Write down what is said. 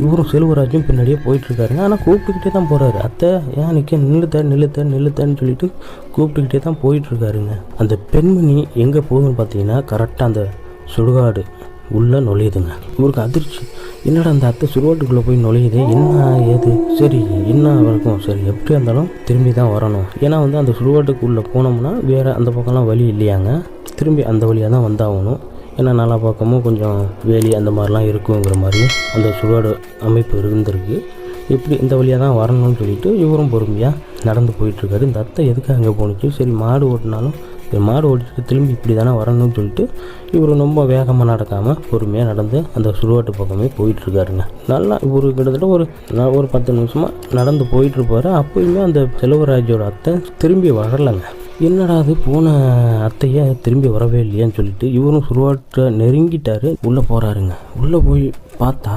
இவரும் செல்வராஜும் பின்னாடியே போயிட்டுருக்காருங்க. ஆனால் கூப்பிட்டுக்கிட்டே தான் போகிறாரு. அத்தை ஏன் நிற்க நில்லுத்தன்னு சொல்லிட்டு கூப்பிட்டுக்கிட்டே தான் போயிட்டுருக்காருங்க. அந்த பெண்மணி எங்கே போகுதுன்னு பார்த்தீங்கன்னா கரெக்டாக அந்த சுடுகாடு உள்ளே நுழையுதுங்க. இவருக்கு அதிர்ச்சி, என்னடா அந்த அத்தை சுடுகாட்டுக்குள்ளே போய் நுழையுது, என்ன ஏது, சரி என்ன வரைக்கும், சரி எப்படியா இருந்தாலும் திரும்பி தான் வரணும். ஏன்னா அந்த சுடுகாட்டுக்குள்ளே போனோம்னா வேறு அந்த பக்கம்லாம் வழி இல்லையாங்க, திரும்பி அந்த வழியாக தான் வந்தாகணும். ஏன்னா நல்லா பக்கமும் கொஞ்சம் வேலி அந்த மாதிரிலாம் இருக்குங்கிற மாதிரி அந்த சுடுகாடு அமைப்பு இருந்திருக்கு. இப்படி இந்த வழியாக தான் வரணும்னு சொல்லிட்டு இவரும் பொறுமையாக நடந்து போயிட்டுருக்காரு. இந்த அத்தை எதுக்கு அங்கே போணுச்சு, சரி மாடு ஓட்டினாலும் மாடு ஓட்டிட்டு திரும்பி இப்படி தானே வரணும்னு சொல்லிட்டு இவர் ரொம்ப வேகமாக நடக்காமல் பொறுமையாக நடந்து அந்த சுடுகாட்டு பக்கமே போயிட்டுருக்காருங்க. நல்லா இவர் கிட்டத்தட்ட ஒரு 10 நிமிஷமாக நடந்து போயிட்டுருப்பார். அப்போயுமே அந்த செல்வராஜோட அத்தை திரும்பி வரலைங்க. என்னடா அது போன அத்தையை திரும்பி வரவே இல்லையான்னு சொல்லிட்டு இவரும் சுடுகாட்டை நெருங்கிட்டார். உள்ளே போகிறாருங்க. உள்ளே போய் பார்த்தா